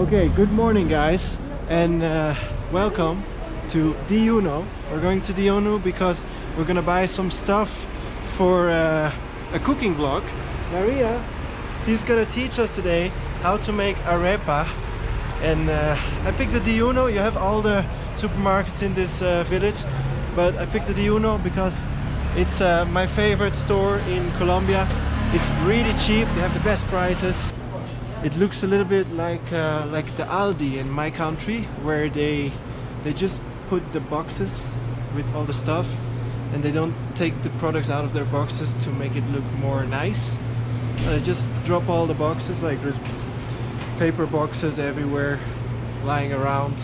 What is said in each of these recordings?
Okay, good morning guys, and welcome to Diuno. We're going to Diuno because we're gonna buy some stuff for a cooking vlog. Maria, she's gonna teach us today how to make arepa, and I picked the Diuno. You have all the supermarkets in this village, but I picked the Diuno because it's my favorite store in Colombia. It's really cheap, they have the best prices. It looks a little bit like the Aldi in my country, where they just put the boxes with all the stuff and they don't take the products out of their boxes to make it look more nice. They just drop all the boxes, like there's paper boxes everywhere lying around,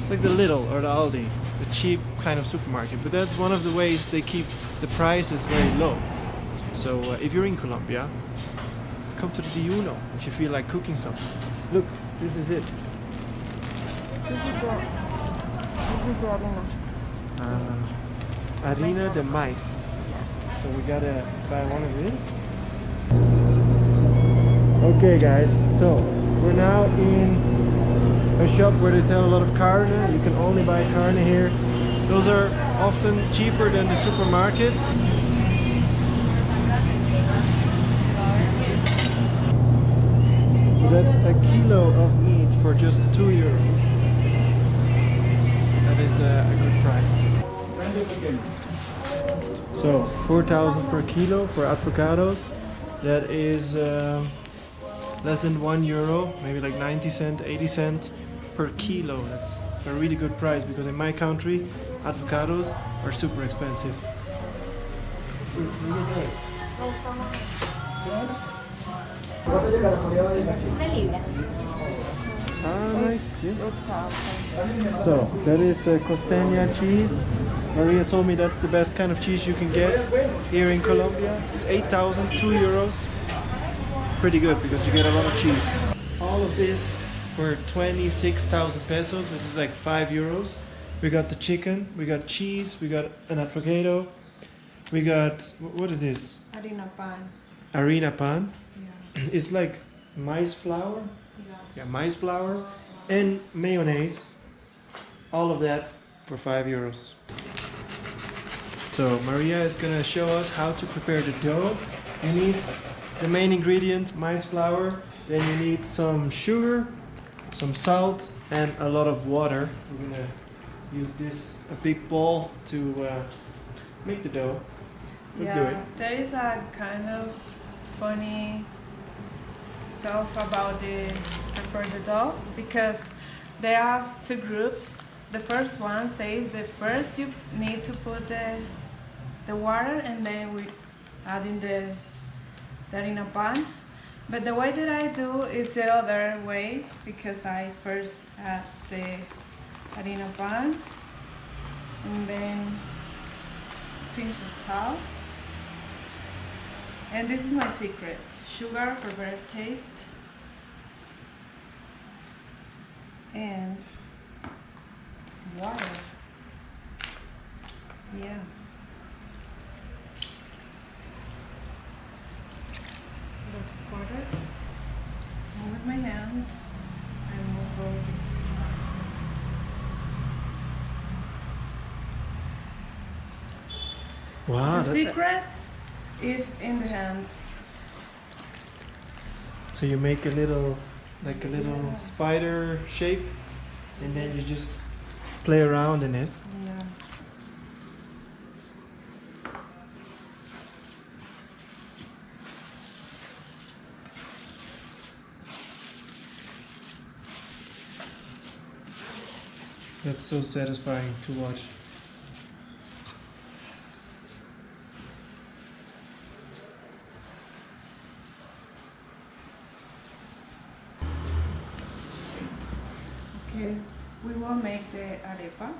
like the Lidl or the Aldi, the cheap kind of supermarket. But that's one of the ways they keep the prices very low. So if you're in Colombia, come to the Diuno if you feel like cooking something. Look, this is it. This is the harina. Harina de maíz. So we gotta buy one of these. Okay guys, so we're now in a shop where they sell a lot of carne. You can only buy carne here. Those are often cheaper than the supermarkets. That's a kilo of meat for just €2. That is a good price. So 4,000 per kilo for avocados. That is less than €1, maybe like 90 cent, 80 cent per kilo. That's a really good price because in my country avocados are super expensive. Ah, nice. Yeah. So that is costeña cheese. Maria told me that's the best kind of cheese you can get here in Colombia. It's 8,000, €2. Pretty good because you get a lot of cheese. All of this for 26,000 pesos, which is like €5. We got the chicken, we got cheese, we got an avocado, we got, what is this? Harina pan. Harina pan. Yeah. It's like maize flour. Yeah. Yeah, maize flour and mayonnaise. All of that for €5. So Maria is gonna show us how to prepare the dough. You need the main ingredient, maize flour. Then you need some sugar, some salt, and a lot of water. We're gonna use a big bowl to make the dough. Let's do it. There is a kind of funny stuff about the dough because they have two groups. The first one says the first you need to put the water and then we add in the harina pan. But the way that I do is the other way because I first add the harina pan and then pinch of salt. And this is my secret. Sugar for better taste. And water. Yeah. A lot of water. And with my hand, I move all this. Wow. The secret is in the hands. So you make a little spider shape and then you just play around in it. Yeah. That's so satisfying to watch. Okay, we will make the arepa.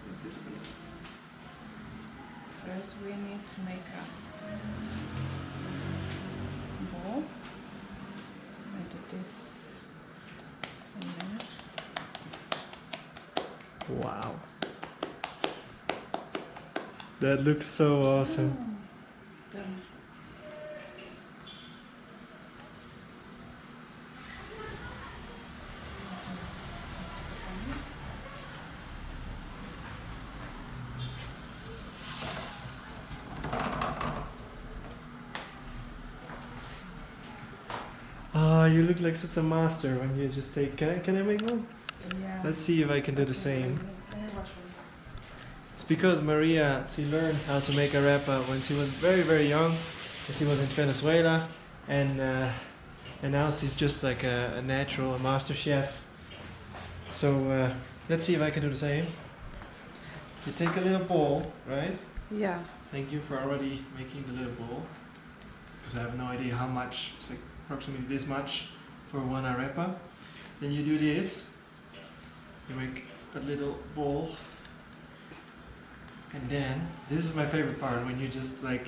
This is this. First we need to make a bowl. I do this and then. Wow. That looks so awesome. Done. Oh, you look like such a master when you just take. Can I make one? Yeah. Let's see if I can do the same. It's because Maria, she learned how to make arepa when she was very, very young. And she was in Venezuela, and now she's just like a natural, a master chef. So let's see if I can do the same. You take a little bowl, right? Yeah. Thank you for already making the little bowl. Because I have no idea how much. It's like approximately this much for one arepa. Then you do this. You make a little bowl. And then, this is my favorite part, when you just like,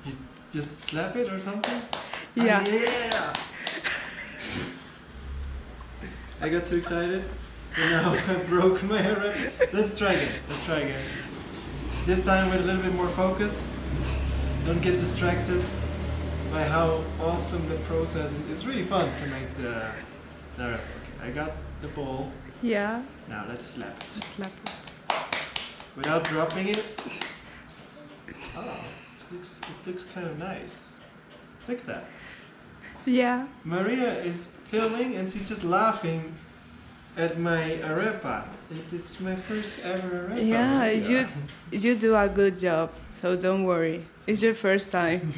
you just slap it or something. Yeah. Ah, yeah! I got too excited. And now I broke my arepa. Let's try again. Let's try again. This time with a little bit more focus. Don't get distracted by how awesome the process is. It's really fun to make the arepa. Okay, I got the bowl. Yeah. Now let's slap it. Slap it. Without dropping it. Oh, it looks kind of nice. Look at that. Yeah. Maria is filming and she's just laughing at my arepa. It's my first ever arepa. Yeah, Maria. you do a good job, so don't worry. It's your first time.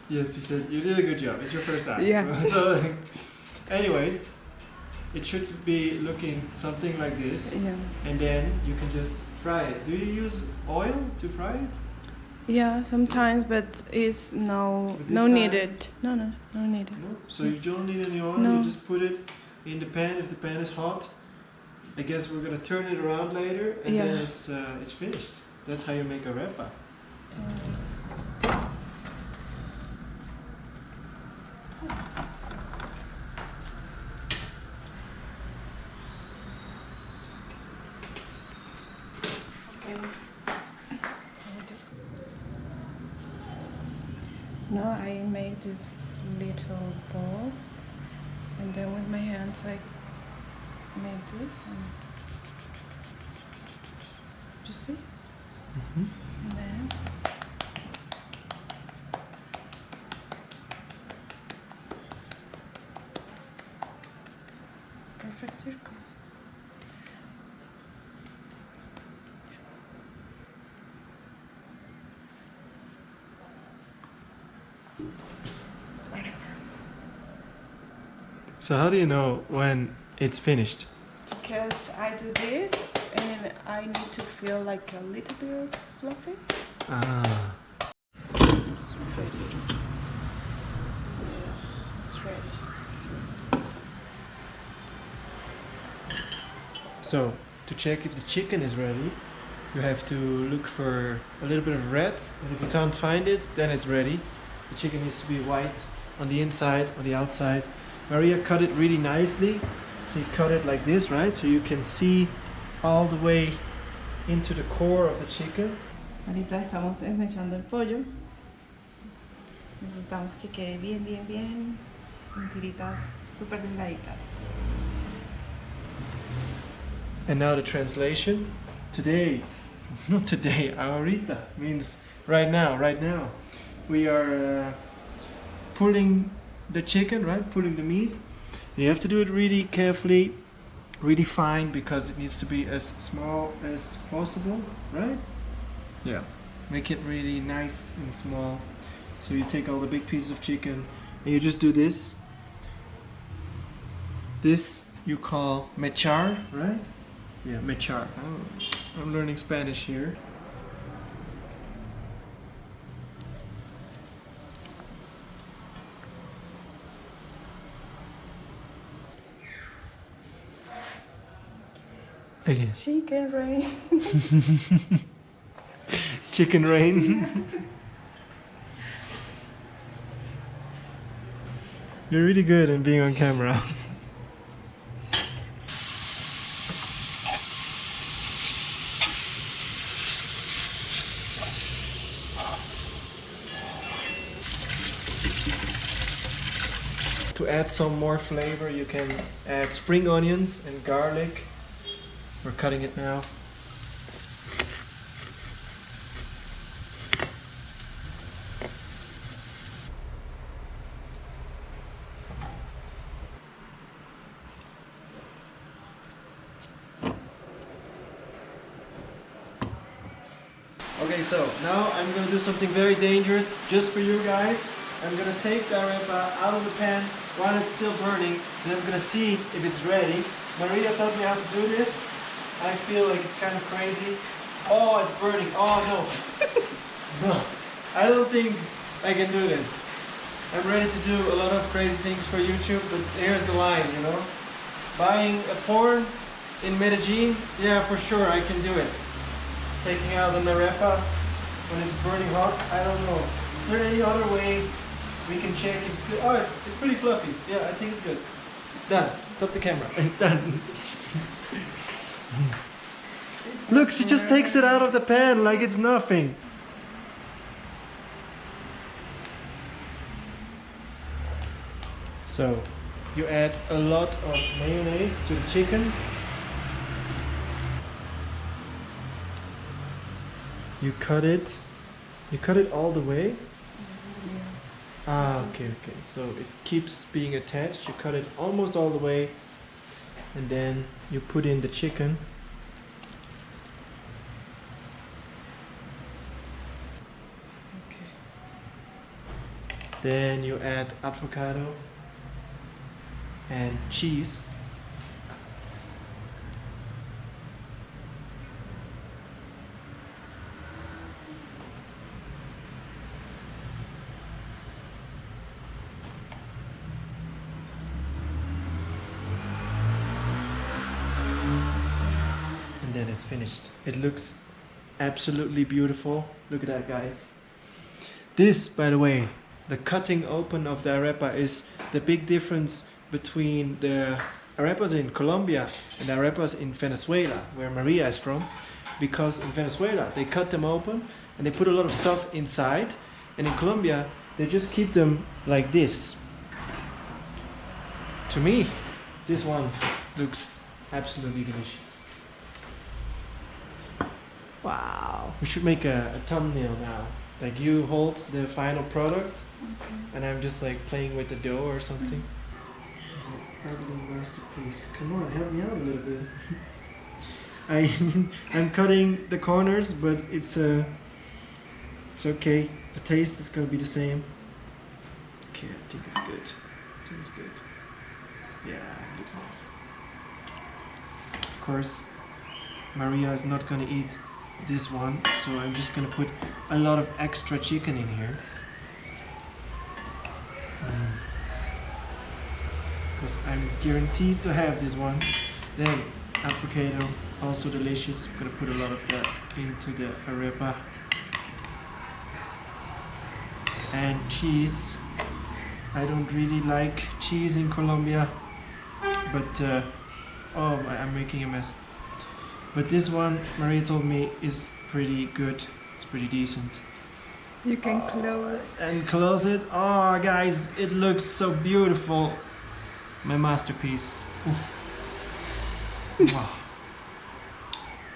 Yes, she said you did a good job. It's your first time. Yeah. So, anyways, it should be looking something like this. Yeah. And then you can just fry it. Do you use oil to fry it? Yeah, sometimes, but it's no But this no time- needed. No needed. No. So you don't need any oil. No. You just put it in the pan. If the pan is hot, I guess we're gonna turn it around later, and then Yeah. it's finished. That's how you make arepa. Okay. No, I made this little ball, and then with my hands I made this, and you see? And then perfect circle. So how do you know when it's finished? Because I do this and I need to feel like a little bit fluffy. Ah. It's ready. It's ready. So to check if the chicken is ready, you have to look for a little bit of red, and if you can't find it, then it's ready. The chicken needs to be white on the inside, on the outside. Maria cut it really nicely. So you cut it like this, right? So you can see all the way into the core of the chicken. Ahorita estamos desmechando el pollo. Necesitamos que quede bien en tiritas súper delgaditas. And now the translation. Today, not today, ahorita means right now. We are pulling the chicken, right? Pulling the meat. You have to do it really carefully, really fine, because it needs to be as small as possible, right? Yeah. Make it really nice and small. So you take all the big pieces of chicken and you just do this. This you call mechar, right? Yeah, mechar. Oh, I'm learning Spanish here. Again. Chicken rain. Chicken rain. You're really good at being on camera. To add some more flavor, you can add spring onions and garlic. We're cutting it now. Okay, so now I'm gonna do something very dangerous just for you guys. I'm gonna take the arepa out of the pan while it's still burning, and I'm gonna see if it's ready. Maria taught me how to do this. I feel like it's kind of crazy. Oh, it's burning. Oh no. No, I don't think I can do this. I'm ready to do a lot of crazy things for YouTube, but here's the line, you know. Buying a porn in Medellin, yeah, for sure I can do it. Taking out an arepa when it's burning hot, I don't know. Is there any other way we can check if it's good? Oh, it's pretty fluffy. Yeah, I think it's good. Done. Stop the camera. It's done. Look, she just takes it out of the pan like it's nothing. So, you add a lot of mayonnaise to the chicken. You cut it all the way? Ah, okay. So it keeps being attached. You cut it almost all the way, and then you put in the chicken. Then you add avocado and cheese. And then it's finished. It looks absolutely beautiful. Look at that, guys. This, by the way, the cutting open of the arepa is the big difference between the arepas in Colombia and the arepas in Venezuela, where Maria is from. Because in Venezuela, they cut them open and they put a lot of stuff inside. And in Colombia, they just keep them like this. To me, this one looks absolutely delicious. Wow. We should make a thumbnail now. Like you hold the final product, and I'm just like playing with the dough or something. Ugly masterpiece. Come on, help me out a little bit. I'm cutting the corners, but it's okay. The taste is gonna be the same. Okay, I think it's good. I think it's good. Yeah, it looks nice. Of course, Maria is not gonna eat this one, so I'm just gonna put a lot of extra chicken in here. Because I'm guaranteed to have this one. Then avocado, also delicious. I'm gonna put a lot of that into the arepa. And cheese. I don't really like cheese in Colombia, but oh, I'm making a mess. But this one, Maria told me, is pretty good. It's pretty decent. You can close. And close it. Oh, guys, it looks so beautiful. My masterpiece. Wow.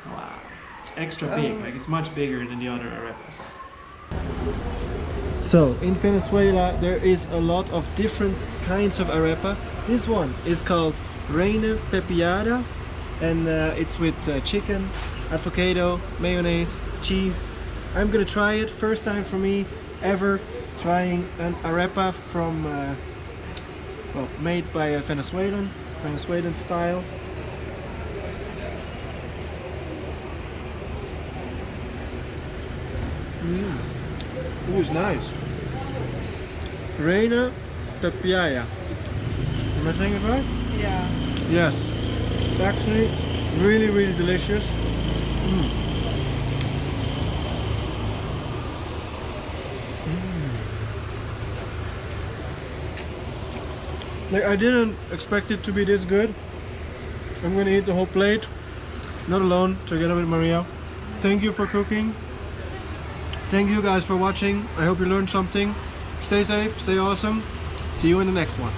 Wow. It's extra big. Like, it's much bigger than the other arepas. So, in Venezuela, there is a lot of different kinds of arepa. This one is called Reina Pepiada. And it's with chicken, avocado, mayonnaise, cheese. I'm gonna try it. First time for me ever trying an arepa from, well, made by a Venezuelan style. Ooh, it's nice. Reina Pepiada. Am I saying it right? Yeah. Yes. It's actually really, really delicious. Like, I didn't expect it to be this good. I'm gonna eat the whole plate, not alone, together with Maria. Thank you for cooking. Thank you guys for watching. I hope you learned something. Stay safe, stay awesome. See you in the next one.